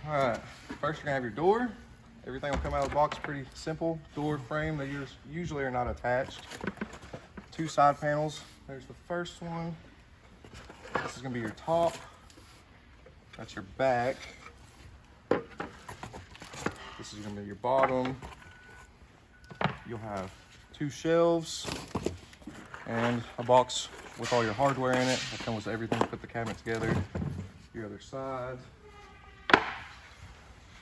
All right, first you're gonna have your door. Everything will come out of the box pretty simple. Door frame, they usually are not attached. 2 side panels. There's the first one. This is gonna be your top. That's your back. This is gonna be your bottom. You'll have 2 shelves and a box with all your hardware in it. That comes with everything to put the cabinet together. Your other side.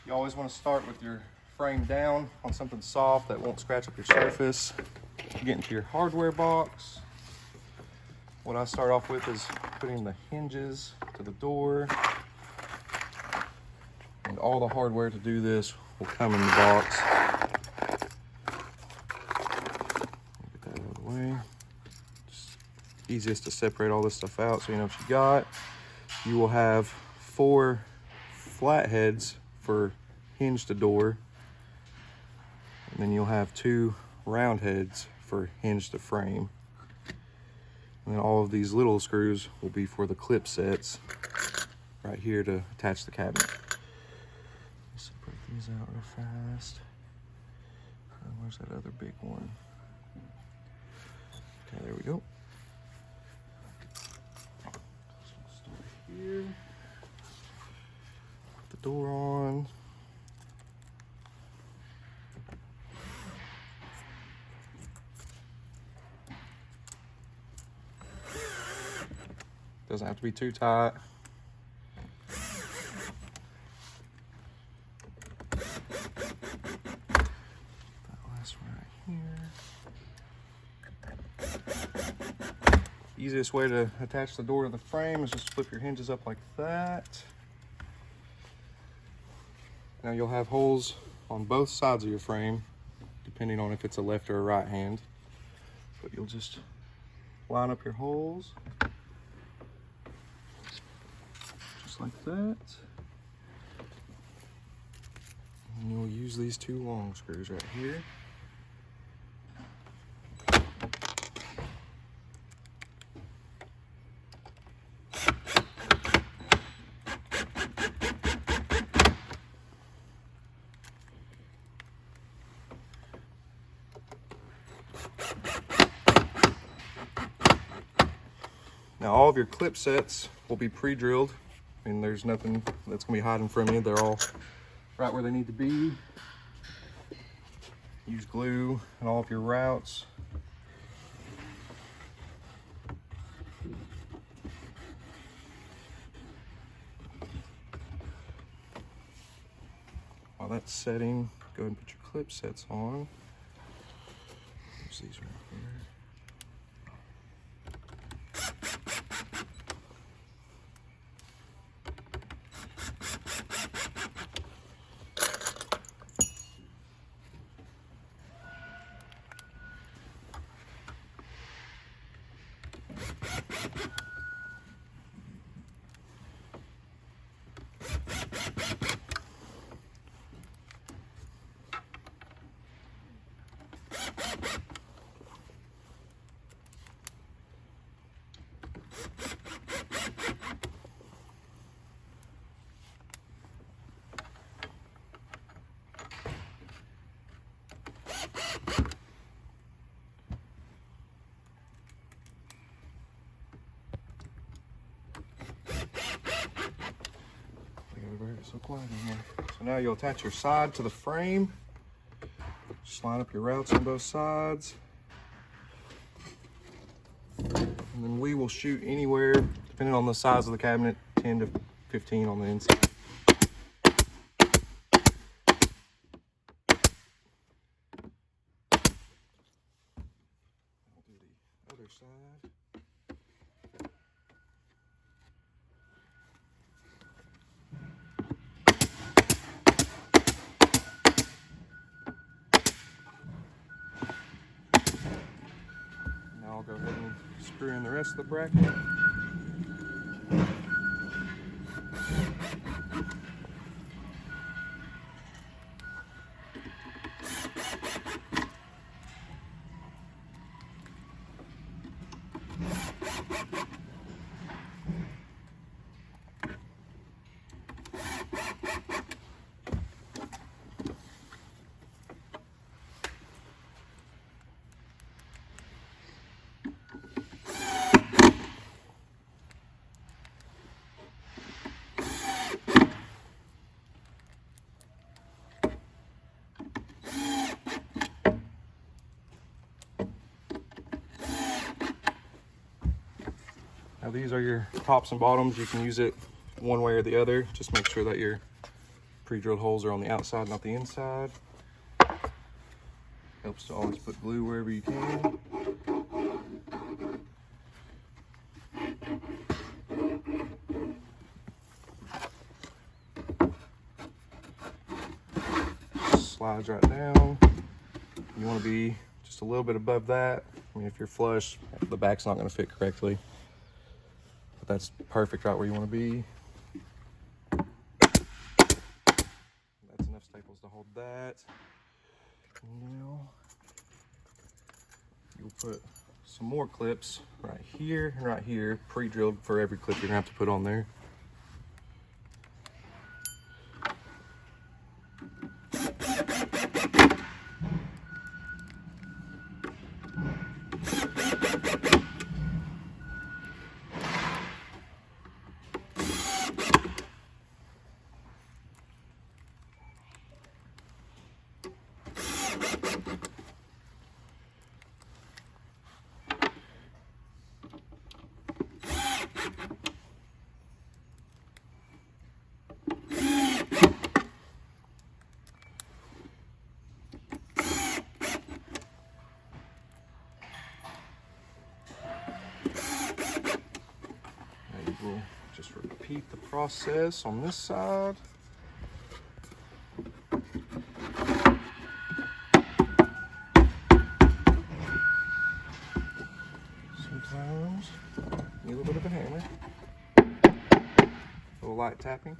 You always want to start with your frame down on something soft that won't scratch up your surface. Get into your hardware box. What I start off with is putting the hinges to the door. And all the hardware to do this will come in the box. Get that out of the way. Just easiest to separate all this stuff out so you know what you got. You will have 4 flat heads for hinge to door, and then you'll have 2 round heads for hinge to frame, and then all of these little screws will be for the clip sets right here to attach the cabinet. Separate these out real fast. Where's that other big one? Okay, there we go. So we'll start here. Put the door on. Doesn't have to be too tight. That last one right here. Easiest way to attach the door to the frame is just flip your hinges up like that. Now you'll have holes on both sides of your frame, depending on if it's a left or a right hand. But you'll just line up your holes. Like that. And you'll use these 2 long screws right here. Now all of your clip sets will be pre-drilled. And there's nothing that's gonna be hiding from you. They're all right where they need to be. Use glue and all of your routes. While that's setting, go ahead and put your clip sets on. There's these right here. It's so quiet in here. So now you'll attach your side to the frame. Just line up your routes on both sides. And then we will shoot anywhere, depending on the size of the cabinet, 10 to 15 on the inside. I'll do the other side. I'll go ahead and screw in the rest of the bracket. Now these are your tops and bottoms. You can use it one way or the other. Just make sure that your pre-drilled holes are on the outside, not the inside. Helps to always put glue wherever you can. Slides right down. You want to be just a little bit above that. I mean, if you're flush, the back's not going to fit correctly. But that's perfect right where you want to be. That's enough staples to hold that. Now, you'll put some more clips right here and right here, pre-drilled for every clip you're going to have to put on there. We'll just repeat the process on this side. Sometimes need a little bit of a hammer, a little light tapping.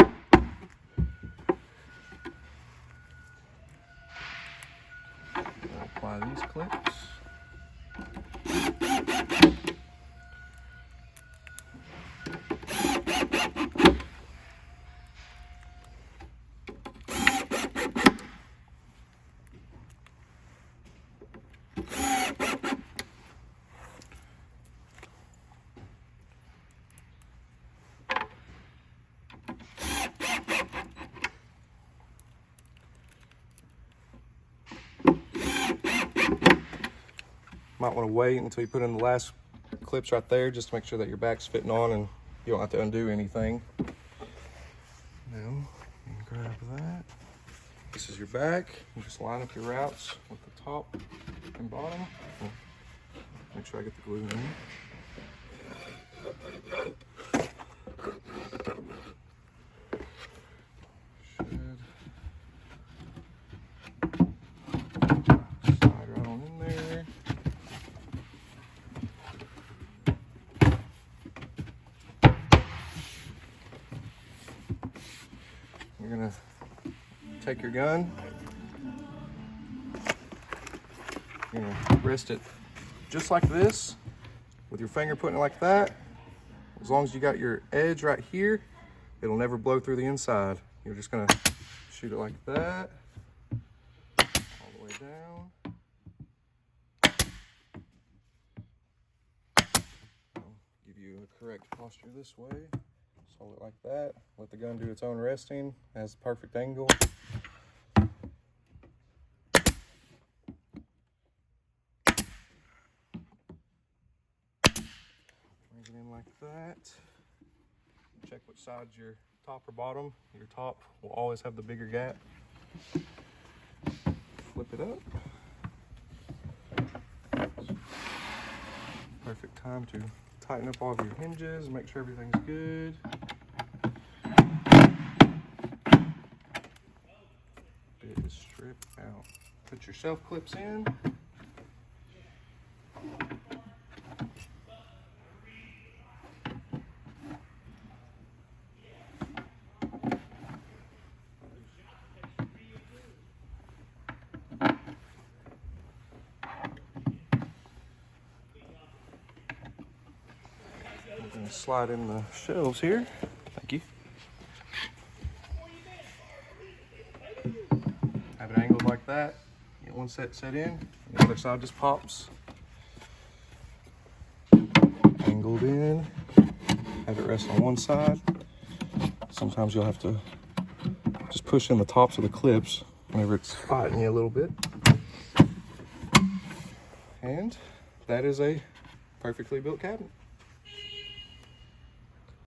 I'll apply these clips. Might want to wait until you put in the last clips right there, just to make sure that your back's fitting on and you don't have to undo anything. Now, you can grab that. This is your back. You just line up your routes with the top and bottom. Make sure I get the glue in. Slide right on in there. You're gonna take your gun, you're gonna rest it just like this, with your finger putting it like that. As long as you got your edge right here, it'll never blow through the inside. You're just gonna shoot it like that, all the way down. I'll give you a correct posture this way. Hold it like that. Let the gun do its own resting. It has the perfect angle. Bring it in like that. Check which side's your top or bottom. Your top will always have the bigger gap. Flip it up. Perfect time to tighten up all of your hinges, make sure everything's good. Bit is stripped out. Put your shelf clips in. I'm going to slide in the shelves here. Thank you. Have it angled like that. Get one set in. The other side just pops. Angled in. Have it rest on one side. Sometimes you'll have to just push in the tops of the clips whenever it's fighting you a little bit. And that is a perfectly built cabinet.